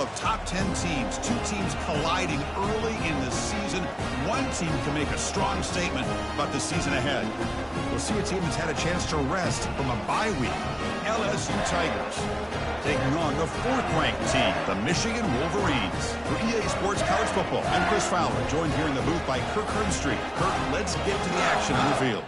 of top 10 teams. Two teams colliding early in the season. One team can make a strong statement about the season ahead. We'll see a team that's had a chance to rest from a bye week. LSU Tigers taking on the fourth-ranked team, the Michigan Wolverines. For EA Sports College Football, I'm Chris Fowler, joined here in the booth by Kirk Hearnstreet. Kirk, let's get to the action on the field.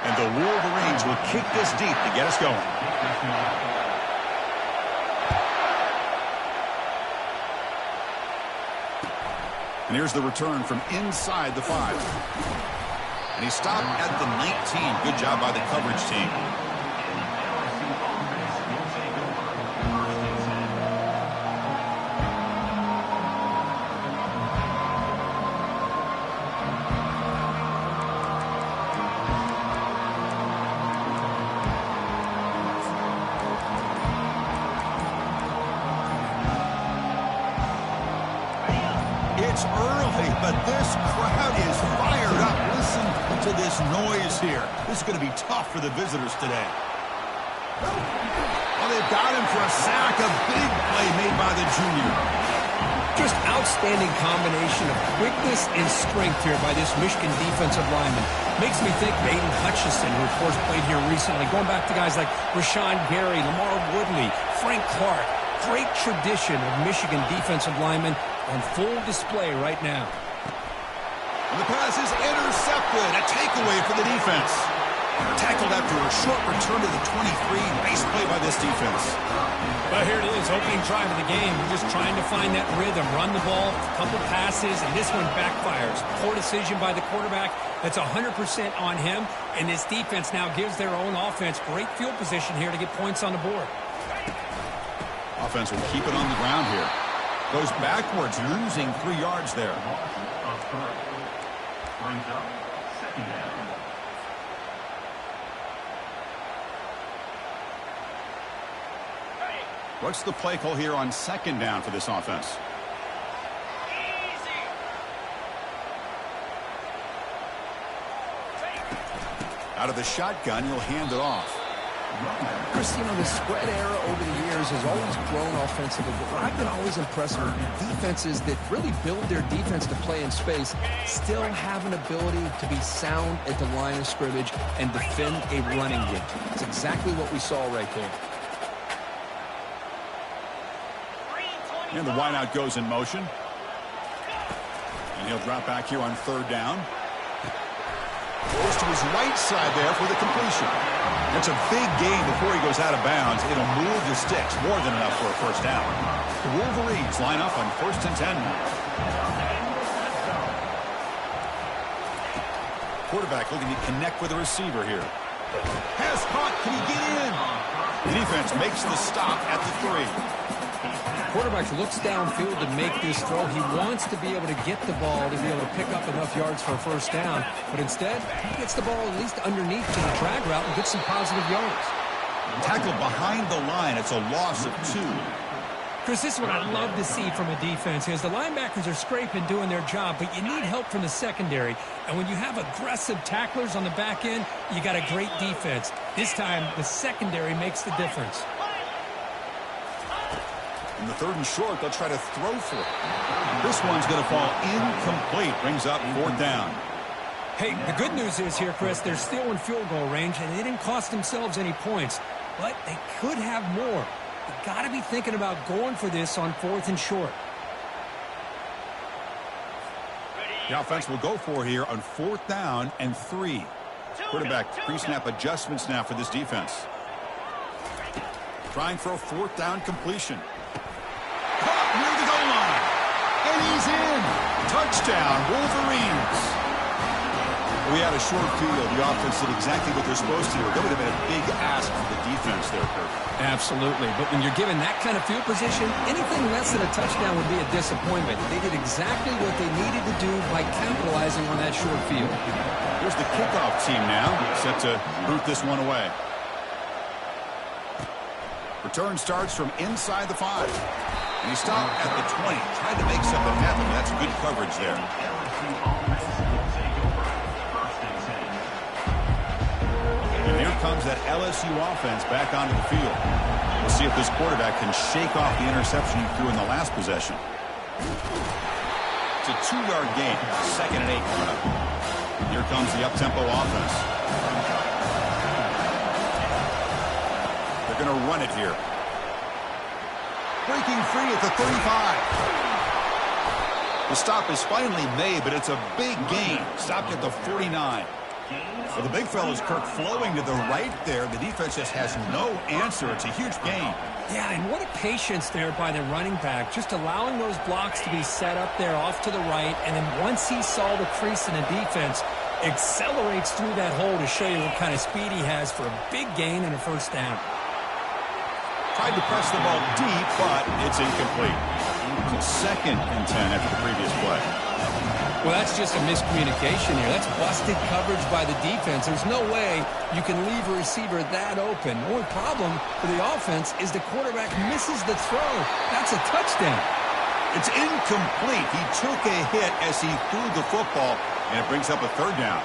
And the Wolverines will kick this deep to get us going. And here's the return from inside the 5. And he stopped at the 19. Good job by the coverage team. It's early, but this crowd is fired up. Listen to this noise here. This is going to be tough for the visitors today. Well, they've got him for a sack. A big play made by the junior. Just outstanding combination of quickness and strength here by this Michigan defensive lineman. Makes me think of Aiden Hutchinson, who of course played here recently. Going back to guys like Rashawn Gary, Lamar Woodley, Frank Clark. Great tradition of Michigan defensive linemen on full display right now. And the pass is intercepted. A takeaway for the defense. Tackled after a short return to the 23. Nice play by this defense. But here it is, opening drive of the game. We're just trying to find that rhythm, run the ball, a couple passes, and this one backfires. Poor decision by the quarterback. That's 100% on him. And this defense now gives their own offense great field position here to get points on the board. Offense will keep it on the ground here. Goes backwards, losing 3 yards there. What's the play call here on second down for this offense? Out of the shotgun, he'll hand it off. Chris, the spread era over the years has always grown offensively, but what I've been always impressed with defenses that really build their defense to play in space still have an ability to be sound at the line of scrimmage and defend a running game. That's exactly what we saw right there. And the wideout goes in motion. And he'll drop back here on third down. Goes to his right side there for the completion. That's a big gain before he goes out of bounds. It'll move the sticks more than enough for a first down. The Wolverines line up on 1st and 10. Quarterback looking to connect with the receiver here. Pass caught. Can he get in? The defense makes the stop at the 3. Quarterback looks downfield to make this throw. He wants to be able to get the ball to be able to pick up enough yards for a first down. But instead, he gets the ball at least underneath to the drag route and gets some positive yards. Tackled behind the line. It's a loss of 2. Chris, this is what I love to see from a defense is the linebackers are scraping, doing their job, but you need help from the secondary. And when you have aggressive tacklers on the back end, you got a great defense. This time, the secondary makes the difference. In the 3rd and short, they'll try to throw for it. This one's going to fall incomplete. Brings up 4th down. Hey, the good news is here, Chris, they're still in field goal range, and they didn't cost themselves any points. But they could have more. You got to be thinking about going for this on 4th and short. The offense will go for here on 4th down and 3. Quarterback pre-snap adjustments now for this defense. Trying for a 4th down completion. Caught near the goal line. And he's in. Touchdown, Wolverines. We had a short field. The offense did exactly what they're supposed to do. That would have been a big ask for the defense there, Kirk. Absolutely. But when you're given that kind of field position, anything less than a touchdown would be a disappointment. They did exactly what they needed to do by capitalizing on that short field. Here's the kickoff team now, set to root this one away. Return starts from inside the 5. And he stopped at the 20, tried to make something happen. That's good coverage there. And here comes that LSU offense back onto the field. We'll see if this quarterback can shake off the interception he threw in the last possession. It's a 2-yard gain. 2nd and 8 coming up. Here comes the up-tempo offense. They're going to run it here. Breaking free at the 35. The stop is finally made, but it's a big gain. Stopped at the 49. Well, the big fella's Kirk flowing to the right there. The defense just has no answer. It's a huge gain. Yeah, and what a patience there by the running back, just allowing those blocks to be set up there off to the right, and then once he saw the crease in the defense, accelerates through that hole to show you what kind of speed he has for a big gain and a first down. Tried to press the ball deep, but it's incomplete. It's 2nd and 10 after the previous play. Well, that's just a miscommunication here. That's busted coverage by the defense. There's no way you can leave a receiver that open. The only problem for the offense is the quarterback misses the throw. That's a touchdown. It's incomplete. He took a hit as he threw the football, and it brings up a 3rd down.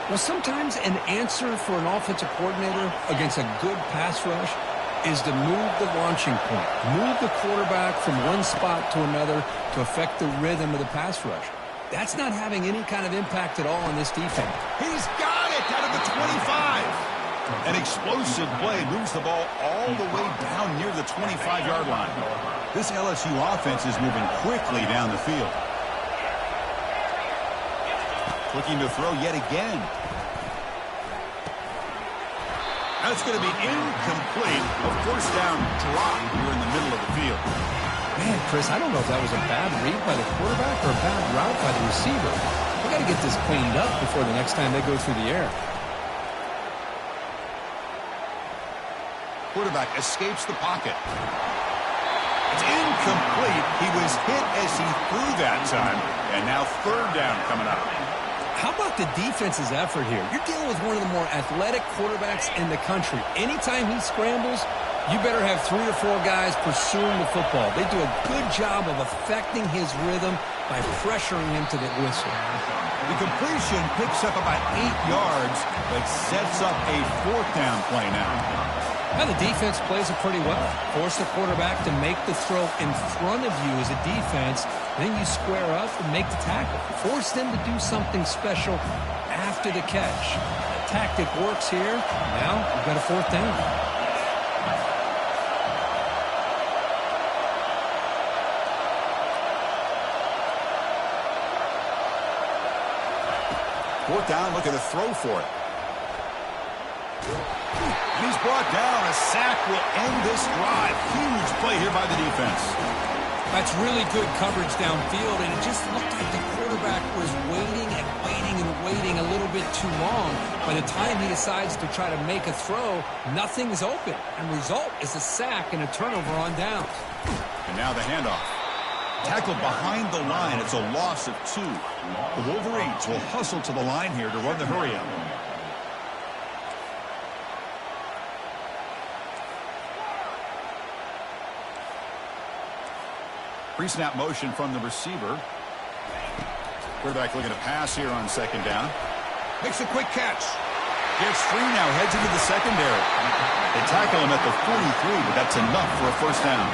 Well, sometimes an answer for an offensive coordinator against a good pass rush is to move the launching point, move the quarterback from one spot to another to affect the rhythm of the pass rush. That's not having any kind of impact at all on this defense. He's got it out of the 25. An explosive play moves the ball all the way down near the 25-yard line. This LSU offense is moving quickly down the field. Looking to throw yet again. That's going to be incomplete. A first down drop here in the middle of the field. Man, Chris, I don't know if that was a bad read by the quarterback or a bad route by the receiver. We got to get this cleaned up before the next time they go through the air. Quarterback escapes the pocket. It's incomplete. He was hit as he threw that time. And now 3rd down coming up. How about the defense's effort here? You're dealing with one of the more athletic quarterbacks in the country. Anytime he scrambles, you better have 3 or 4 guys pursuing the football. They do a good job of affecting his rhythm by pressuring him to the whistle. The completion picks up about 8 yards, but sets up a 4th down play now. Now the defense plays it pretty well. Force the quarterback to make the throw in front of you as a defense. Then you square up and make the tackle. Force them to do something special after the catch. The tactic works here. Now we've got a 4th down. Fourth down, looking to throw for it. And he's brought down. A sack will end this drive. Huge play here by the defense. That's really good coverage downfield, and it just looked like the quarterback was waiting and waiting and waiting a little bit too long. By the time he decides to try to make a throw, nothing's open. And result is a sack and a turnover on downs. And now the handoff. Tackled behind the line. It's a loss of 2. The Wolverines will hustle to the line here to run the hurry up. Pre-snap motion from the receiver. Quarterback looking to pass here on 2nd down. Makes a quick catch. Gets free now, heads into the secondary. They tackle him at the 43, but that's enough for a first down.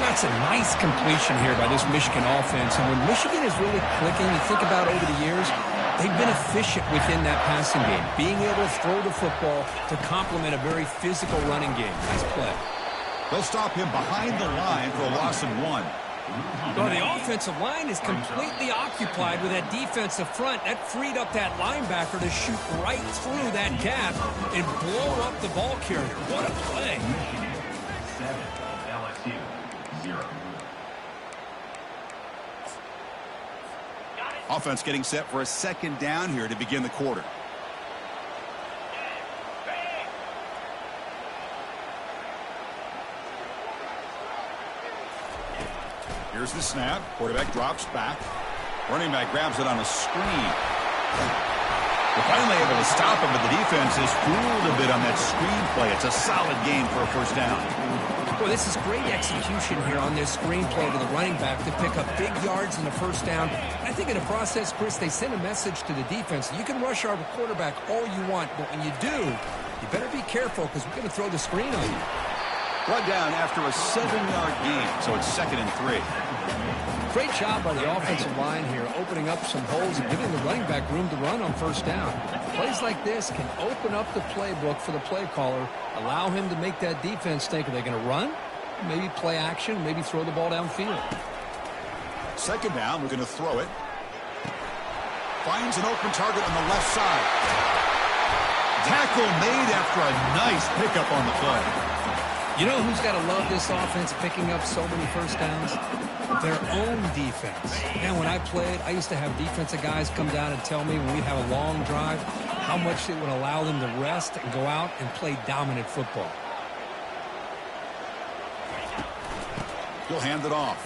That's a nice completion here by this Michigan offense. And when Michigan is really clicking, you think about over the years, they've been efficient within that passing game, being able to throw the football to complement a very physical running game. Nice play. They'll stop him behind the line for a loss of 1. Well, the offensive line is completely occupied with that defensive front. That freed up that linebacker to shoot right through that gap and blow up the ball carrier. What a play. 7, LSU 0. Offense getting set for a 2nd down here to begin the quarter. Here's the snap. Quarterback drops back. Running back grabs it on a screen. They're finally able to stop him, but the defense is fooled a bit on that screen play. It's a solid game for a first down. Well, this is great execution here on this screenplay to the running back to pick up big yards in the first down. I think in the process, Chris, they send a message to the defense. You can rush our quarterback all you want, but when you do, you better be careful because we're going to throw the screen on you. Run down after a 7-yard gain, so it's 2nd and 3. Great job by the offensive line here, opening up some holes and giving the running back room to run on first down. Plays like this can open up the playbook for the play caller, allow him to make that defense think, are they going to run? Maybe play action, maybe throw the ball downfield. 2nd down, we're going to throw it. Finds an open target on the left side. Tackle made after a nice pickup on the play. You know who's got to love this offense picking up so many first downs? Their own defense. And when I played, I used to have defensive guys come down and tell me when we'd have a long drive how much it would allow them to rest and go out and play dominant football. He'll hand it off.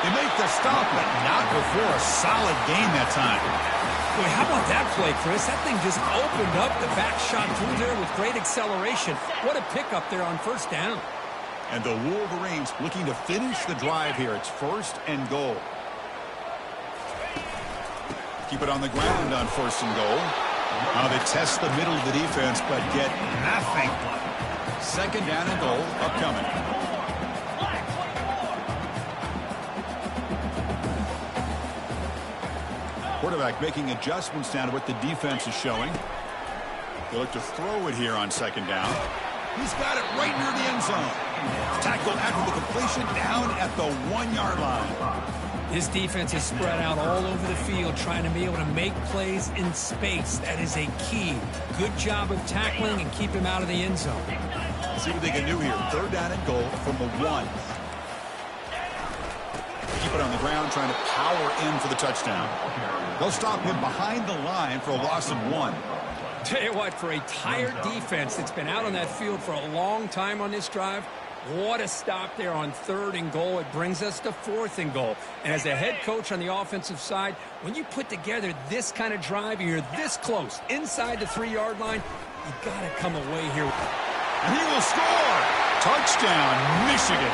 They make the stop, but not before a solid gain that time. Boy, how about that play, Chris? That thing just opened up. The back shot through there with great acceleration. What a pickup there on first down. And the Wolverines looking to finish the drive here. It's 1st and goal. Keep it on the ground on 1st and goal. Now they test the middle of the defense, but get nothing. 2nd down and goal upcoming. Quarterback making adjustments down to what the defense is showing. They look to throw it here on 2nd down. He's got it right near the end zone. Tackled after the completion down at the 1-yard line. His defense is spread out all over the field trying to be able to make plays in space. That is a key. Good job of tackling and keep him out of the end zone. See what they can do here. 3rd down and goal from the 1. Keep it on the ground, trying to power in for the touchdown. They'll stop him behind the line for a loss of 1. Tell you what, for a tired defense that's been out on that field for a long time on this drive, what a stop there on 3rd and goal. It brings us to 4th and goal. And as a head coach on the offensive side, when you put together this kind of drive and you're this close inside the 3-yard line, you got to come away here. And he will score! Touchdown, Michigan!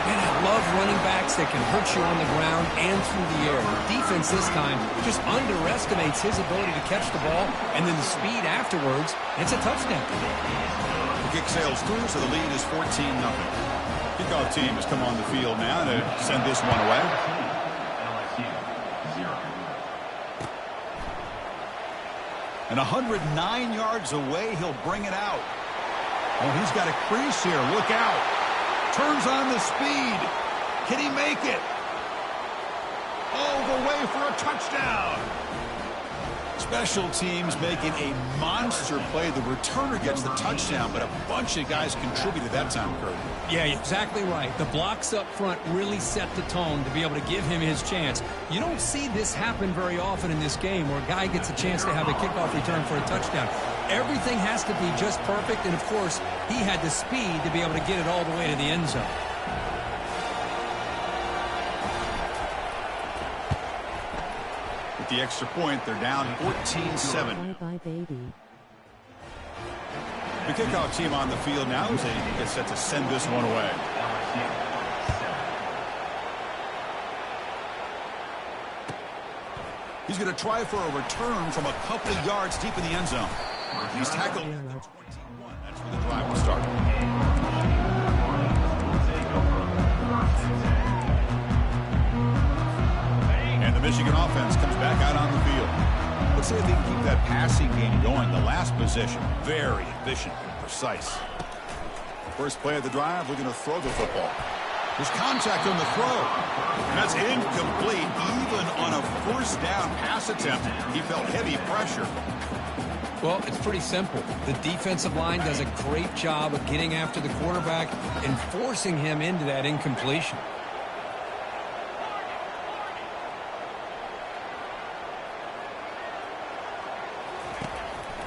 Man, I love running backs that can hurt you on the ground and through the air. The defense this time just underestimates his ability to catch the ball, and then the speed afterwards, it's a touchdown. The kick sails through, so the lead is 14-0. Kickoff team has come on the field now to send this one away. LSU 0. And 109 yards away, he'll bring it out. Oh, he's got a crease here. Look out. Turns on the speed. Can he make it? All the way for a touchdown. Special teams making a monster play. The returner gets the touchdown, but a bunch of guys contributed that time, Kurt. Yeah, exactly right. The blocks up front really set the tone to be able to give him his chance. You don't see this happen very often in this game where a guy gets a chance to have a kickoff return for a touchdown. Everything has to be just perfect, and of course, he had the speed to be able to get it all the way to the end zone. With the extra point, they're down 14-7. Bye-bye, baby. The kickoff team on the field now as they get set to send this one away. He's going to try for a return from a couple of yards deep in the end zone. He's tackled at the 21. That's where the drive will start. And the Michigan offense comes back out on the field. Let's see if they can keep that passing game going. The last possession, very efficient and precise. First play of the drive, we're going to throw the football. There's contact on the throw. And that's incomplete. Even on a 1st down pass attempt, he felt heavy pressure. Well, it's pretty simple. The defensive line does a great job of getting after the quarterback and forcing him into that incompletion.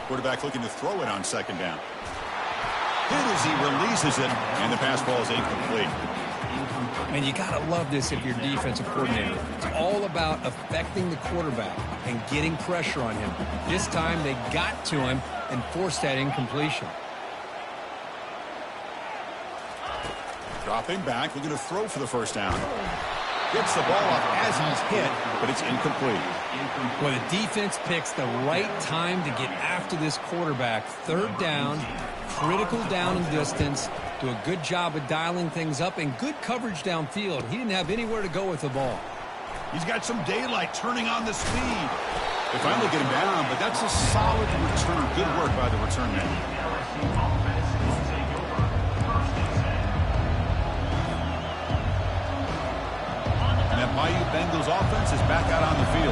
Quarterback looking to throw it on 2nd down. Hit as he releases it, and the pass ball is incomplete. And you got to love this if you're defensive coordinator. It's all about affecting the quarterback and getting pressure on him. This time they got to him and forced that incompletion. Dropping back, looking to throw for the first down. Gets the ball up as he's hit, but it's incomplete. Well, the defense picks the right time to get after this quarterback. Third down, critical down and distance. Do a good job of dialing things up and good coverage downfield. He didn't have anywhere to go with the ball. He's got some daylight turning on the speed. They finally get him down, but that's a solid return. Good work by the return man. And that Bayou Bengals offense is back out on the field.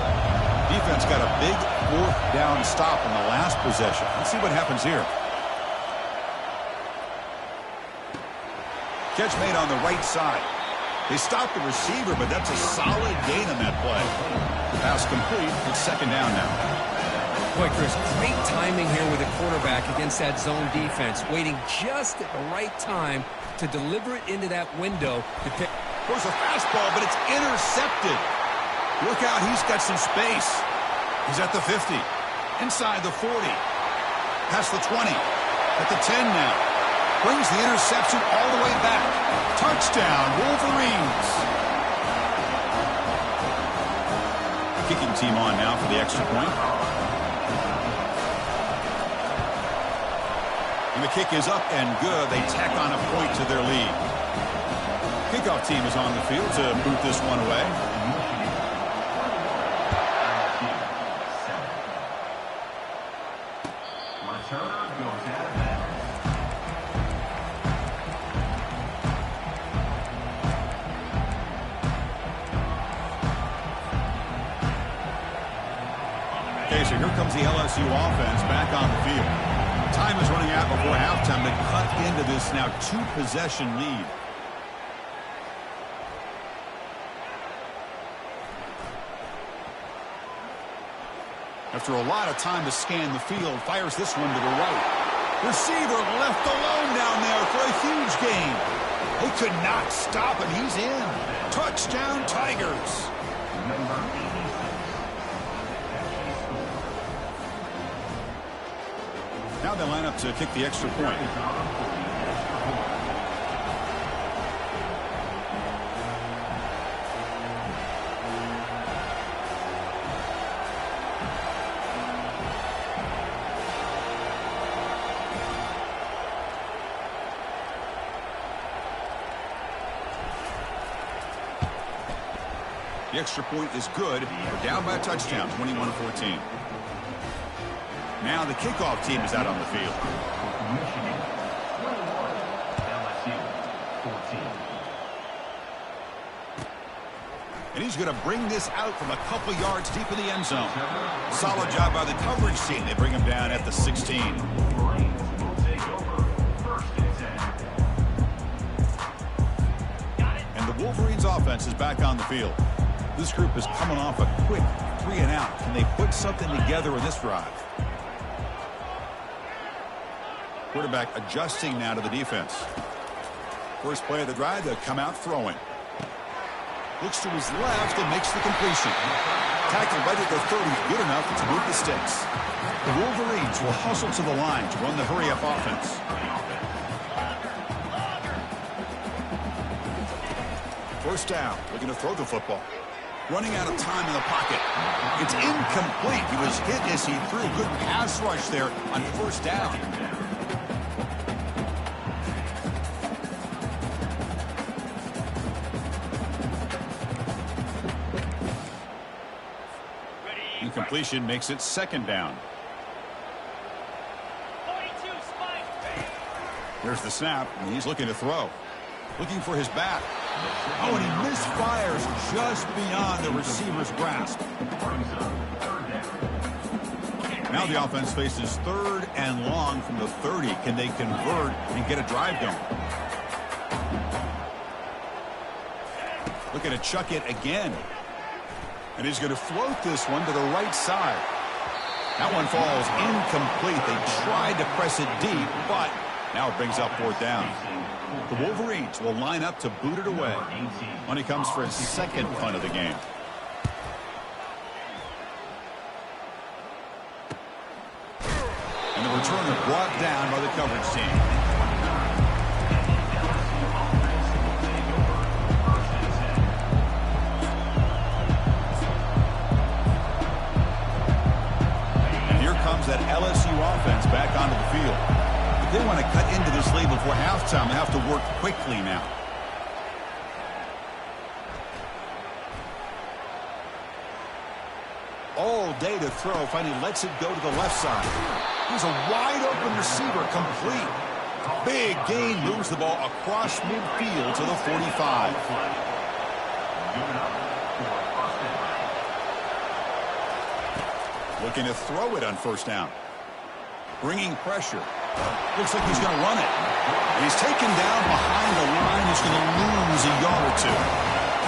Defense got a big fourth down stop in the last possession. Let's see what happens here. Catch made on the right side. They stopped the receiver, but that's a solid gain on that play. Pass complete. It's second down now. Boy, Chris, great timing here with the quarterback against that zone defense, waiting just at the right time to deliver it into that window to pick. There's a fastball, but it's intercepted. Look out, he's got some space. He's at the 50, inside the 40, past the 20, at the 10 now. Brings the interception all the way back. Touchdown, Wolverines. Kicking team on now for the extra point. And the kick is up and good. They tack on a point to their lead. Kickoff team is on the field to boot this one away. Returner goes out of bounds. Okay, so here comes the LSU offense back on the field. Time is running out before halftime to cut into this now two-possession lead. After a lot of time to scan the field, fires this one to the right. Receiver left alone down there for a huge gain. They could not stop him. He's in. Touchdown, Tigers. Now they line up to kick the extra point. The extra point is good. We're down by a touchdown, 21-14. Now the kickoff team is out on the field. Michigan, 21. LSU, 14. And he's going to bring this out from a couple yards deep in the end zone. Solid job by the coverage team. They bring him down at the 16. Wolverines will take over first and 10. And the Wolverines offense is back on the field. This group is coming off a quick 3-and-out. Can they put something together in this drive? Quarterback adjusting now to the defense. First play of the drive, they'll come out throwing. Looks to his left and makes the completion. Tackle right at the 30, good enough to move the sticks. The Wolverines will hustle to the line to run the hurry-up offense. First down, looking to throw the football. Running out of time in the pocket. It's incomplete. He was hit as he threw. Good pass rush there on first down. Incompletion makes it second down. There's the snap, and he's looking to throw. Looking for his back. Oh, and he misfires just beyond the receiver's grasp. Now the offense faces third and long from the 30. Can they convert and get a drive going? Looking to chuck it again. And he's going to float this one to the right side. That one falls incomplete. They tried to press it deep, but now it brings up fourth down. The Wolverines will line up to boot it away when he comes for his second punt of the game. And the returner brought down by the coverage team. offense back onto the field. If they want to cut into this lead before halftime, they have to work quickly now. All day to throw. Finally lets it go to the left side. Here's a wide open receiver, complete. Big gain, moves the ball across midfield to the 45. Looking to throw it on first down. Bringing pressure. Looks like he's going to run it. And he's taken down behind the line. He's going to lose a yard or two.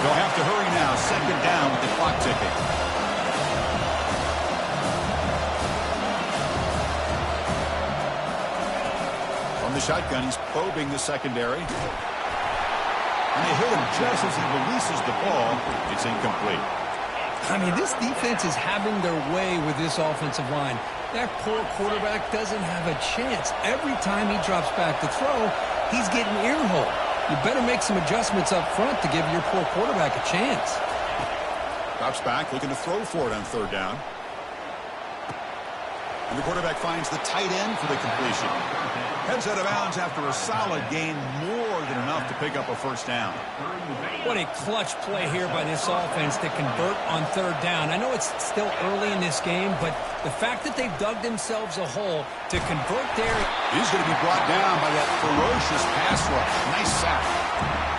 They'll have to hurry now. Second down with the clock ticking. The shotgun, he's probing the secondary. And they hit him just as he releases the ball. It's incomplete. I mean, this defense is having their way with this offensive line. That poor quarterback doesn't have a chance. Every time he drops back to throw, he's getting earhole. You better make some adjustments up front to give your poor quarterback a chance. Drops back, looking to throw for it on third down. And the quarterback finds the tight end for the completion. Heads out of bounds after a solid gain, more than enough to pick up a first down. What a clutch play here by this offense to convert on third down. I know it's still early in this game, but the fact that they've dug themselves a hole to convert there. He's going to be brought down by that ferocious pass rush. Nice sack.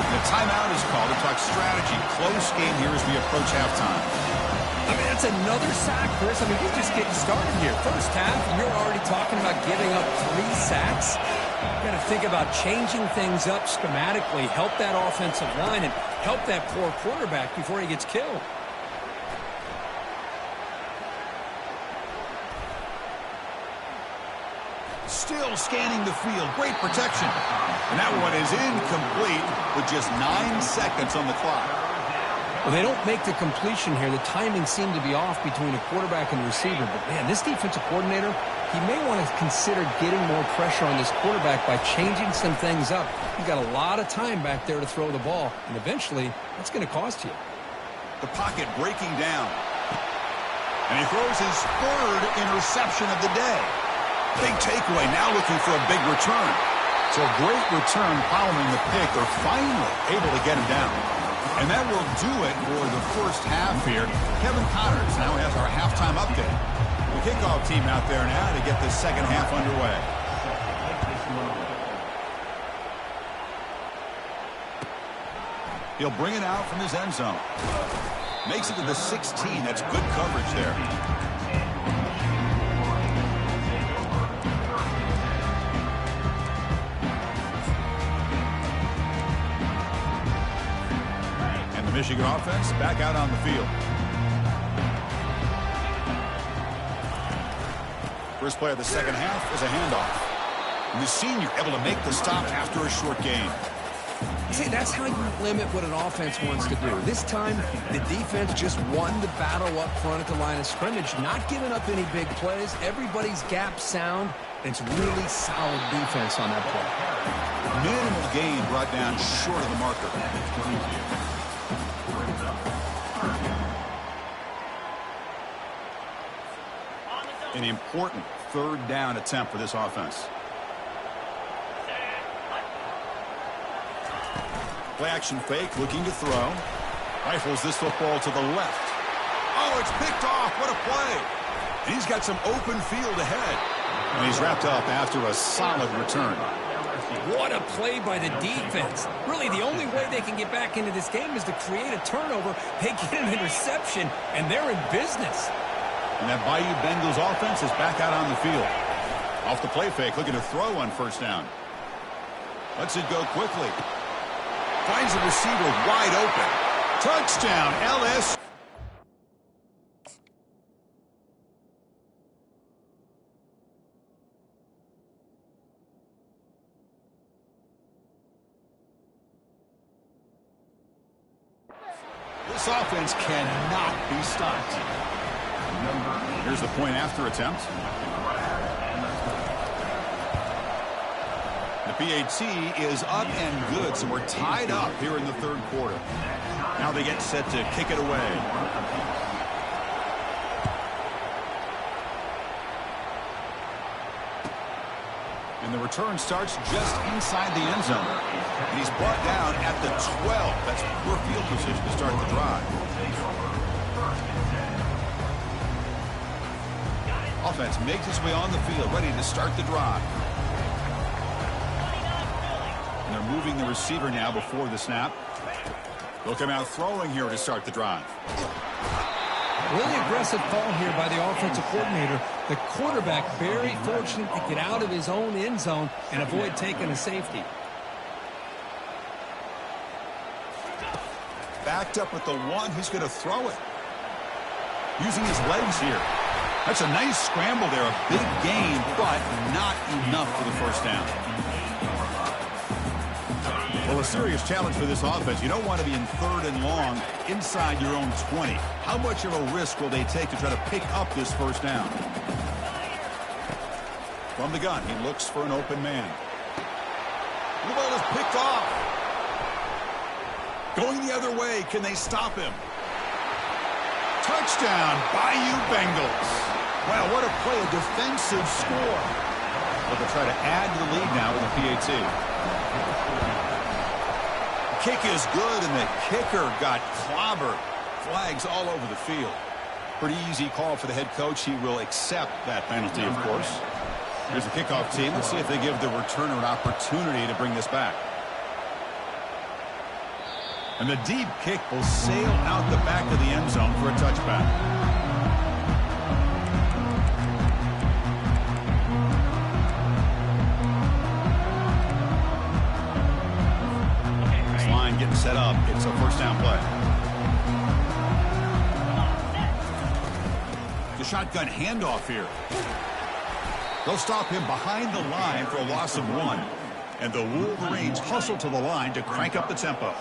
And the timeout is called to talk strategy. Close game here as we approach halftime. I mean, that's another sack, Chris. I mean, we're just getting started here. First half, and you're already talking about giving up 3 sacks. You got to think about changing things up schematically, help that offensive line, and help that poor quarterback before he gets killed. Still scanning the field. Great protection. And that one is incomplete with just 9 seconds on the clock. Well, they don't make the completion here. The timing seemed to be off between a quarterback and a receiver. But, man, this defensive coordinator, he may want to consider getting more pressure on this quarterback by changing some things up. You've got a lot of time back there to throw the ball. And eventually, that's going to cost you. The pocket breaking down. And he throws his 3rd interception of the day. Big takeaway, now looking for a big return. So a great return following the pick. They're finally able to get him down. And that will do it for the first half here. Kevin Connors now has our halftime update. The kickoff team out there now to get the second half underway. He'll bring it out from his end zone. Makes it to the 16. That's good coverage there. Michigan offense back out on the field. First play of the second half is a handoff. And the senior able to make the stop after a short gain. See, that's how you limit what an offense wants to do. This time, the defense just won the battle up front at the line of scrimmage, not giving up any big plays. Everybody's gap sound. It's really solid defense on that play. Minimal gain brought down short of the marker. An important third down attempt for this offense. Play action fake, looking to throw. Rifles this football to the left. Oh, it's picked off. What a play. And he's got some open field ahead. And he's wrapped up after a solid return. What a play by the defense. Really, the only way they can get back into this game is to create a turnover. They get an interception, and they're in business. And that Bayou Bengals offense is back out on the field. Off the play fake, looking to throw on first down. Lets it go quickly. Finds the receiver wide open. Touchdown, LSU. This offense cannot be stopped. Here's the point after attempt. The PAT is up and good, so we're tied up here in the third quarter. Now they get set to kick it away. And the return starts just inside the end zone. And he's brought down at the 12. That's poor field position to start the drive. Offense makes its way on the field, ready to start the drive. And they're moving the receiver now before the snap. They'll come out throwing here to start the drive. Really aggressive call here by the offensive coordinator. The quarterback very fortunate to get out of his own end zone and avoid taking a safety. Backed up with the one, he's going to throw it. Using his legs here. That's a nice scramble there, a big gain, but not enough for the first down. Well, a serious challenge for this offense. You don't want to be in 3rd and long inside your own 20. How much of a risk will they take to try to pick up this first down? From the gun, he looks for an open man. The ball is picked off. Going the other way, can they stop him? Touchdown, Bayou Bengals. Wow, what a play, a defensive score. But they'll try to add to the lead now with a PAT. Kick is good, and the kicker got clobbered. Flags all over the field. Pretty easy call for the head coach. He will accept that penalty, of course. Here's the kickoff team. Let's see if they give the returner an opportunity to bring this back. And the deep kick will sail out the back of the end zone for a touchback. Getting set up. It's a first down play. The shotgun handoff here. They'll stop him behind the line for a loss of 1. And the Wolverines hustle to the line to crank up the tempo.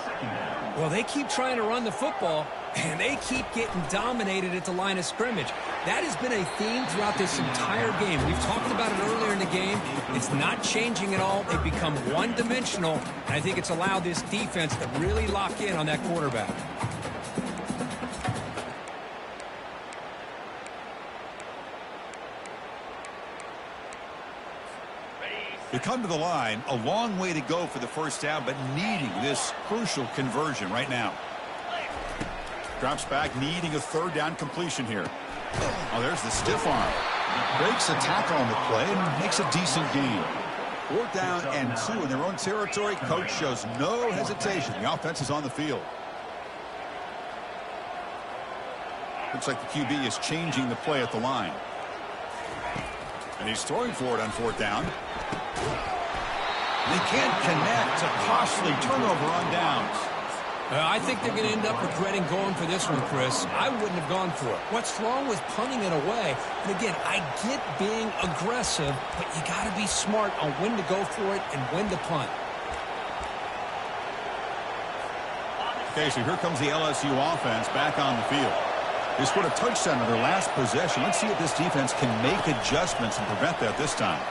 Well, they keep trying to run the football, and they keep getting dominated at the line of scrimmage. That has been a theme throughout this entire game. We've talked about it earlier in the game. It's not changing at all. They've become one-dimensional, and I think it's allowed this defense to really lock in on that quarterback. They come to the line, a long way to go for the first down, but needing this crucial conversion right now. Drops back, needing a 3rd down completion here. Oh, there's the stiff arm. Breaks a tackle on the play and makes a decent gain. 4th down and 2 in their own territory. Coach shows no hesitation. The offense is on the field. Looks like the QB is changing the play at the line. And he's throwing for it on 4th down. They can't connect. A costly turnover on downs. I think they're going to end up regretting going for this one, Chris. I wouldn't have gone for it. What's wrong with punting it away? And again, I get being aggressive, but you got to be smart on when to go for it and when to punt. Okay, so here comes the LSU offense back on the field. They scored a touchdown in their last possession. Let's see if this defense can make adjustments and prevent that this time.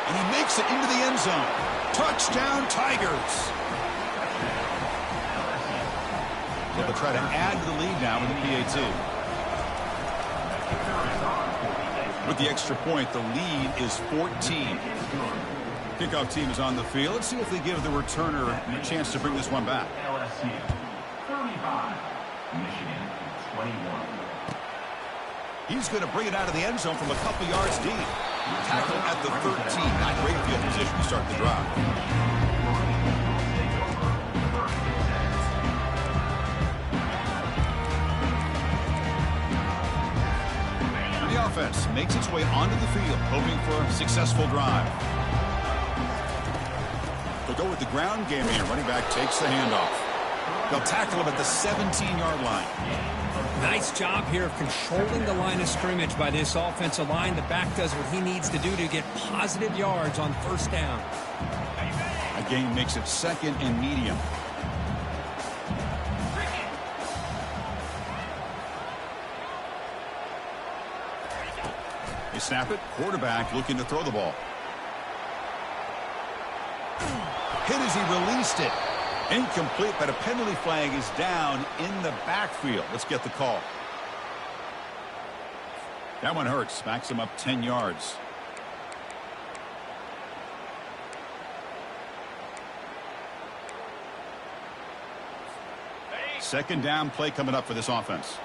And he makes it into the end zone. Touchdown, Tigers. So they'll try to add to the lead now with the PAT. With the extra point, the lead is 14. Kickoff team is on the field. Let's see if they give the returner a chance to bring this one back. LSU 35, Michigan 21. He's going to bring it out of the end zone from a couple yards deep. Tackle at the 13. Not great field position to start the drive. The offense makes its way onto the field, hoping for a successful drive. They'll go with the ground game here. Running back takes the handoff. They'll tackle him at the 17-yard line. Nice job here of controlling the line of scrimmage by this offensive line. The back does what he needs to do to get positive yards on first down. A gain makes it 2nd and medium. They snap it. Quarterback looking to throw the ball. Hit as he released it. Incomplete, but a penalty flag is down in the backfield. Let's get the call. That one hurts. Backs him up 10 yards. Second down play coming up for this offense.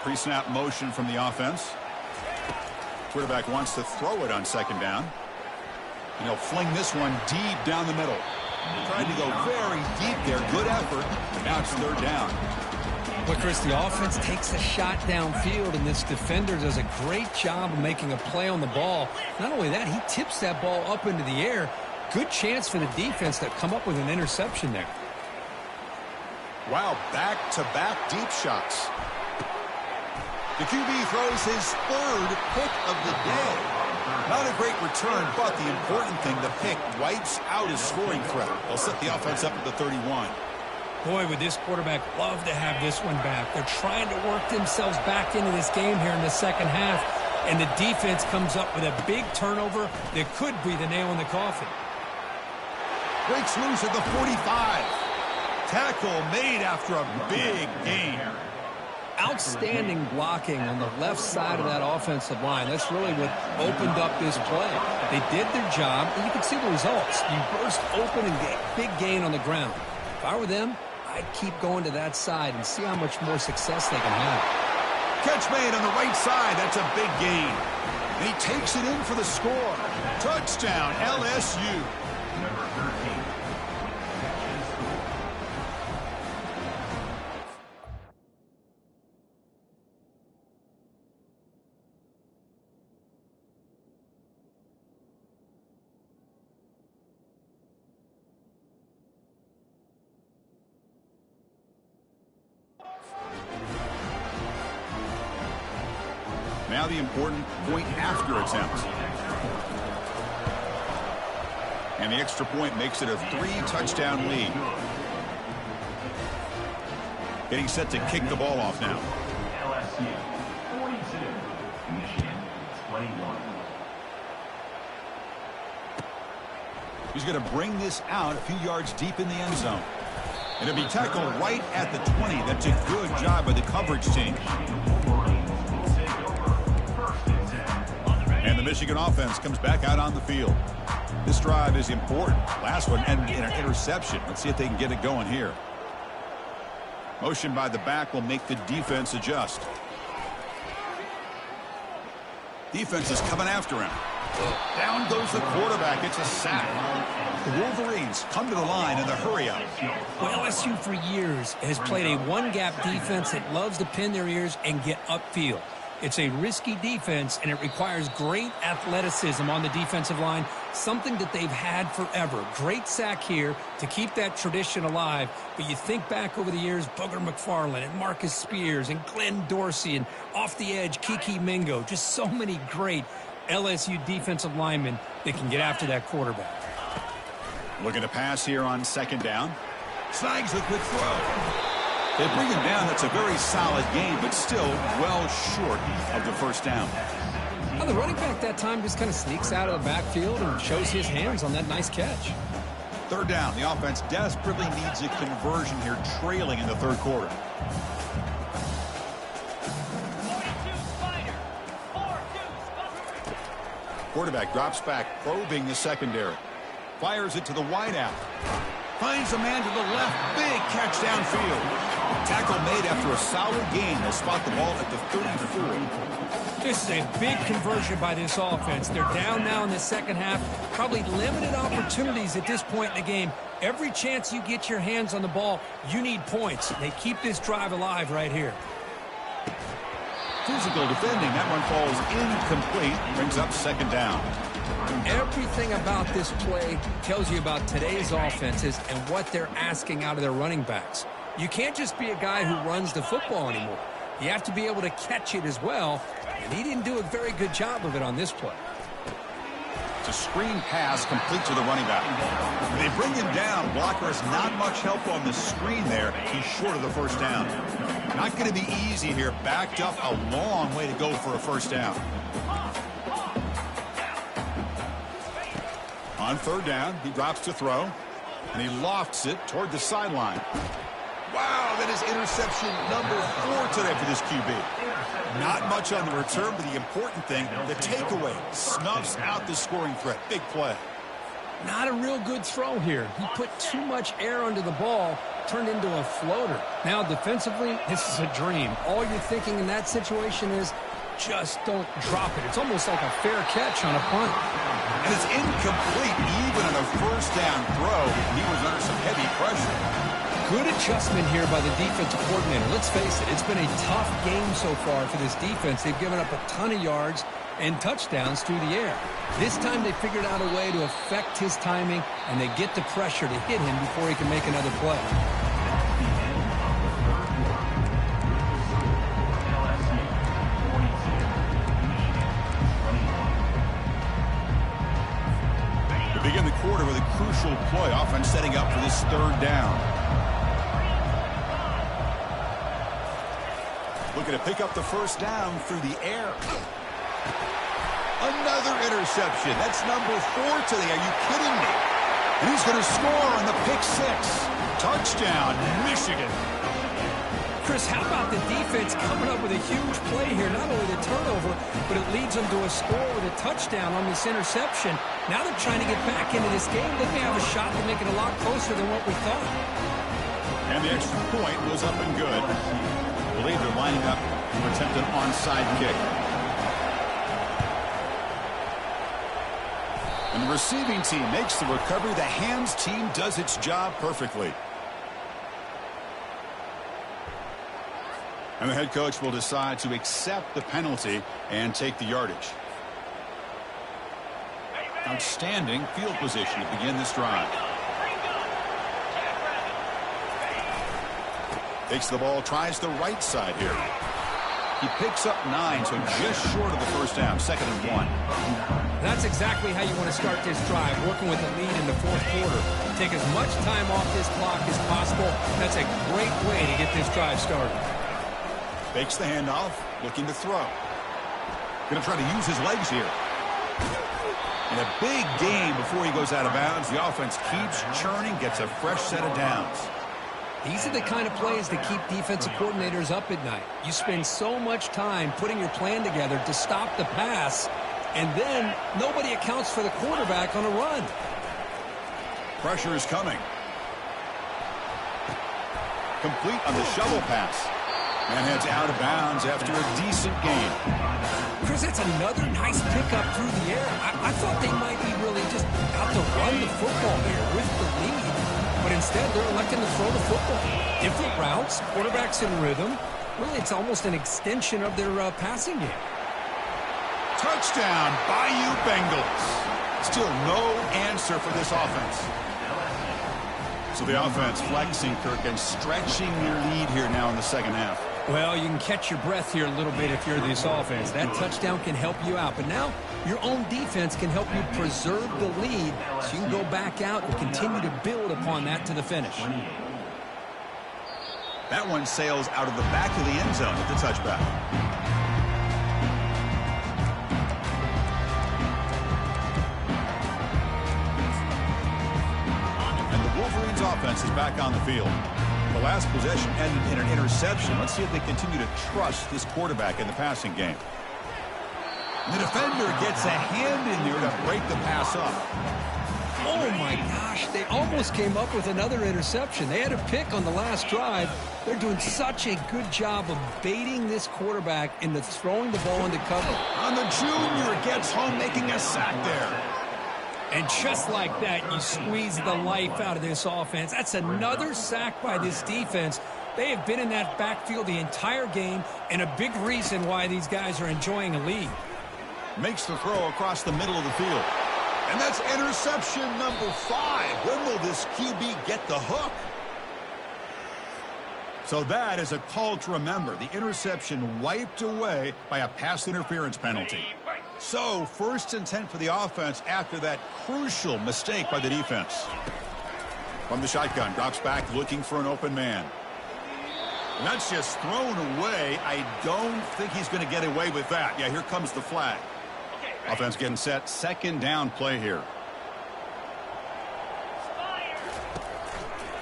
Pre-snap motion from the offense. Quarterback wants to throw it on second down. And he'll fling this one deep down the middle. Tried to go very deep there. Good effort. Now it's third down. But Chris, the offense takes a shot downfield, and this defender does a great job of making a play on the ball. Not only that, he tips that ball up into the air. Good chance for the defense to come up with an interception there. Wow, back-to-back deep shots. The QB throws his third pick of the day. Not a great return, but the important thing, the pick wipes out his scoring threat. They'll set the offense up at the 31. Boy, would this quarterback love to have this one back. They're trying to work themselves back into this game here in the second half, and the defense comes up with a big turnover that could be the nail in the coffin. Breaks loose at the 45. Tackle made after a big gain. Outstanding blocking on the left side of that offensive line. That's really what opened up this play. They did their job, and you can see the results. You burst open and get a big gain on the ground. If I were them, I'd keep going to that side and see how much more success they can have. Catch made on the right side. That's a big gain. And he takes it in for the score. Touchdown, LSU. Number 13. Now the important point after attempt. And the extra point makes it a 3-touchdown lead. Getting set to kick the ball off now. LSU 42. Michigan 21. He's going to bring this out a few yards deep in the end zone. And it'll be tackled right at the 20. That's a good job by the coverage team. And the Michigan offense comes back out on the field. This drive is important. Last one and an interception. Let's see if they can get it going here. Motion by the back will make the defense adjust. Defense is coming after him. Down goes the quarterback. It's a sack. The Wolverines come to the line in the hurry-up. Well, LSU for years has played a one-gap defense that loves to pin their ears and get upfield. It's a risky defense, and it requires great athleticism on the defensive line, something that they've had forever. Great sack here to keep that tradition alive. But you think back over the years, Booger McFarland and Marcus Spears and Glenn Dorsey and off the edge, Kiki Mingo. Just so many great LSU defensive linemen that can get after that quarterback. Looking to pass here on second down. Snags the quick throw. They bring him down. That's a very solid game, but still well short of the first down. Well, the running back that time just kind of sneaks out of the backfield and shows his hands on that nice catch. Third down. The offense desperately needs a conversion here, trailing in the third quarter. Quarterback drops back, probing the secondary. Fires it to the wideout. Finds a man to the left. Big catch downfield. Tackle made after a solid gain. They'll spot the ball at the 34. This is a big conversion by this offense. They're down now in the second half. Probably limited opportunities at this point in the game. Every chance you get your hands on the ball, you need points. They keep this drive alive right here. Physical defending. That one falls incomplete. Brings up second down. Everything about this play tells you about today's offenses and what they're asking out of their running backs. You can't just be a guy who runs the football anymore. You have to be able to catch it as well, and he didn't do a very good job of it on this play. It's a screen pass complete to the running back. They bring him down. Blocker has not much help on the screen there. He's short of the first down. Not going to be easy here. Backed up a long way to go for a first down. On third down, he drops to throw, and he lofts it toward the sideline. Wow, that is interception number 4 today for this QB. Not much on the return, but the important thing, the takeaway, snuffs out the scoring threat. Big play. Not a real good throw here. He put too much air under the ball, turned into a floater. Now, defensively, this is a dream. All you're thinking in that situation is just don't drop it. It's almost like a fair catch on a punt. And it's incomplete even on a first down throw. He was under some heavy pressure. Good adjustment here by the defensive coordinator. Let's face it, it's been a tough game so far for this defense. They've given up a ton of yards and touchdowns through the air. This time they figured out a way to affect his timing, and they get the pressure to hit him before he can make another play. To begin the quarter with a crucial play, offense setting up for this third down. Looking to pick up the first down through the air. Another interception. That's number 4 today. Are you kidding me? And he's going to score on the pick 6. Touchdown, Michigan. Chris, how about the defense coming up with a huge play here? Not only the turnover, but it leads them to a score with a touchdown on this interception. Now they're trying to get back into this game. They may have a shot to make it a lot closer than what we thought. And the extra point was up and good. I believe they're lining up to attempt an onside kick. And the receiving team makes the recovery. The hands team does its job perfectly. And the head coach will decide to accept the penalty and take the yardage. Outstanding field position to begin this drive. Takes the ball, tries the right side here. He picks up 9, so just short of the first down, 2nd and 1. That's exactly how you want to start this drive, working with the lead in the fourth quarter. Take as much time off this clock as possible. That's a great way to get this drive started. Fakes the handoff, looking to throw. Going to try to use his legs here. And a big gain before he goes out of bounds. The offense keeps churning, gets a fresh set of downs. These are the kind of plays that keep defensive coordinators up at night. You spend so much time putting your plan together to stop the pass, and then nobody accounts for the quarterback on a run. Pressure is coming. Complete on the shovel pass. And heads out of bounds after a decent gain. Chris, that's another nice pickup through the air. I thought they might be really just out to run the football here with the lead. But instead, they're electing to throw the football. Different routes, quarterbacks in rhythm. Really, it's almost an extension of their passing game. Touchdown, Bayou Bengals. Still no answer for this offense. So the offense flexing, Kirk, and stretching their lead here now in the second half. Well, you can catch your breath here a little bit if you're this offense. That touchdown can help you out. But now your own defense can help you preserve the lead so you can go back out and continue to build upon that to the finish. That one sails out of the back of the end zone at the touchback. And the Wolverines offense is back on the field. The last possession ended in an interception. Let's see if they continue to trust this quarterback in the passing game. And the defender gets a hand in there to break the pass up. Oh, my gosh. They almost came up with another interception. They had a pick on the last drive. They're doing such a good job of baiting this quarterback into throwing the ball into cover. On the junior, gets home making a sack there. And just like that, you squeeze the life out of this offense. That's another sack by this defense. They have been in that backfield the entire game, and a big reason why these guys are enjoying a lead. Makes the throw across the middle of the field. And that's interception number 5. When will this QB get the hook? So that is a call to remember. The interception wiped away by a pass interference penalty. So, 1st and 10 for the offense after that crucial mistake by the defense. From the shotgun, drops back looking for an open man. And that's just thrown away. I don't think he's going to get away with that. Yeah, here comes the flag. Offense getting set. 2nd down play here.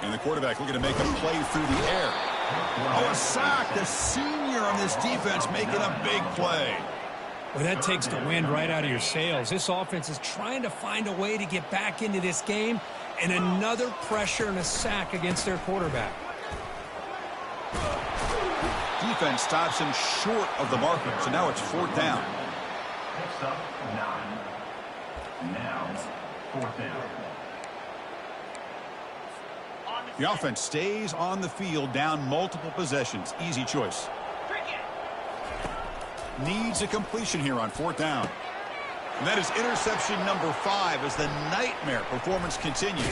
And the quarterback looking to make a play through the air. Oh, a sack. The senior on this defense making a big play. Well, that takes the wind right out of your sails. This offense is trying to find a way to get back into this game, and another pressure and a sack against their quarterback. Defense stops him short of the marker, so now it's 4th down. Next up, 9. Now, 4th down. The offense stays on the field, down multiple possessions. Easy choice. Needs a completion here on 4th down. And that is interception number 5 as the nightmare performance continues.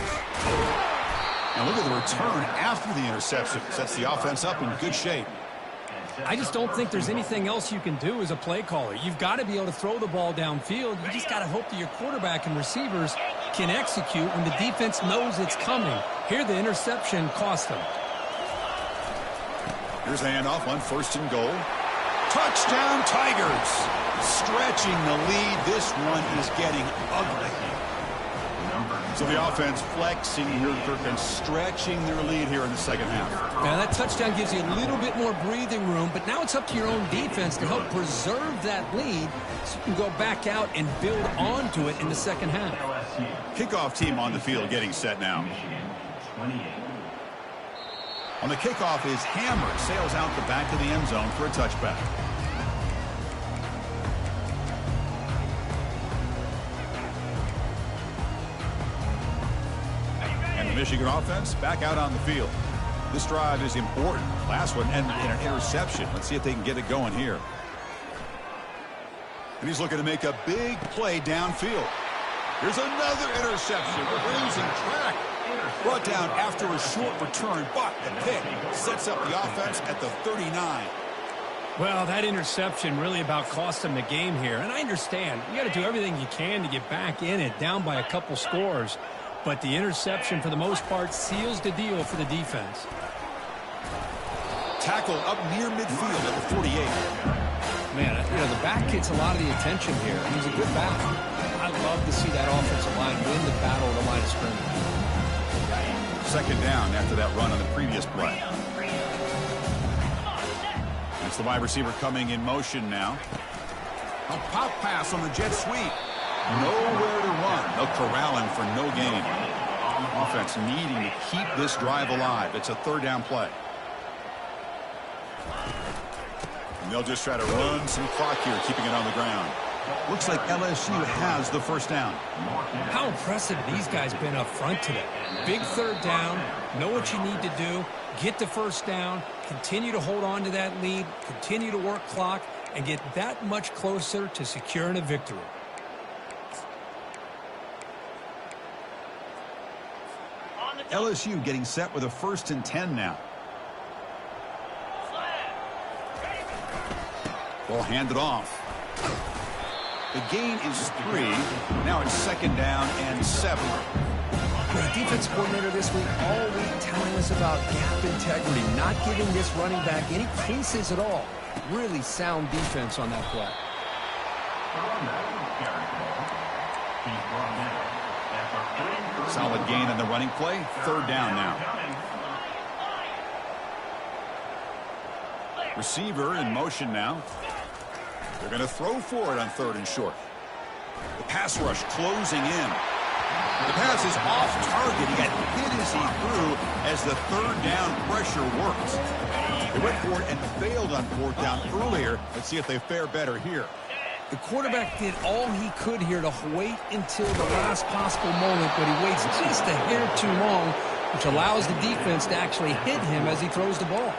And look at the return after the interception. Sets the offense up in good shape. I just don't think there's anything else you can do as a play caller. You've got to be able to throw the ball downfield. You just got to hope that your quarterback and receivers can execute when the defense knows it's coming. Here, the interception cost them. Here's the handoff on 1st and goal. Touchdown, Tigers. Stretching the lead. This one is getting ugly. So the offense flexing here, Kirk, and stretching their lead here in the second half. Now, that touchdown gives you a little bit more breathing room, but now it's up to your own defense to help preserve that lead so you can go back out and build onto it in the second half. Kickoff team on the field getting set now. On the kickoff is Hammer. Sails out the back of the end zone for a touchback. And the Michigan offense back out on the field. This drive is important. Last one ended in an interception. Let's see if they can get it going here. And he's looking to make a big play downfield. Here's another interception. We're losing track. Brought down after a short return, but the pick sets up the offense at the 39. Well, that interception really about cost them the game here. And I understand. You got to do everything you can to get back in it, down by a couple scores. But the interception, for the most part, seals the deal for the defense. Tackle up near midfield at the 48. Man, you know, the back gets a lot of the attention here. And he's a good back. I love to see that offensive line win the battle of the line of scrimmage. 2nd down after that run on the previous play. That's the wide receiver coming in motion now. A pop pass on the jet sweep. Nowhere to run. They'll corral him for no gain. Offense needing to keep this drive alive. It's a 3rd down play. And they'll just try to run some clock here, keeping it on the ground. Looks like LSU has the 1st down. How impressive these guys been up front today. Big 3rd down, know what you need to do, get the 1st down, continue to hold on to that lead, continue to work clock, and get that much closer to securing a victory. LSU getting set with a 1st and 10 now. Ball handed off. The gain is 3. Now it's 2nd down and 7. The defense coordinator this week all week telling us about gap integrity, not giving this running back any creases at all. Really sound defense on that play. Solid gain on the running play. 3rd down now. Receiver in motion now. They're going to throw for it on 3rd and short. The pass rush closing in. The pass is off target. He got hit as he threw as the 3rd down pressure worked. They went for it and failed on 4th down earlier. Let's see if they fare better here. The quarterback did all he could here to wait until the last possible moment, but he waits just a hair too long, which allows the defense to actually hit him as he throws the ball.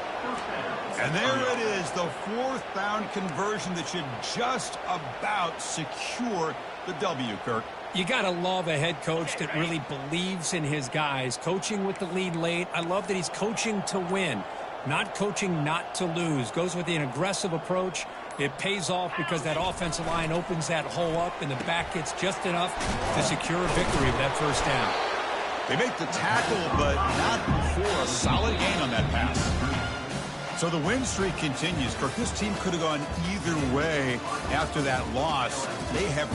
And there it is, the 4th down conversion that should just about secure the W, Kirk. You got to love a head coach that really believes in his guys. Coaching with the lead late. I love that he's coaching to win, not coaching not to lose. Goes with an aggressive approach. It pays off because that offensive line opens that hole up and the back gets just enough to secure a victory of that 1st down. They make the tackle, but not before a solid gain on that pass. So the win streak continues. Kirk, this team could have gone either way after that loss. They have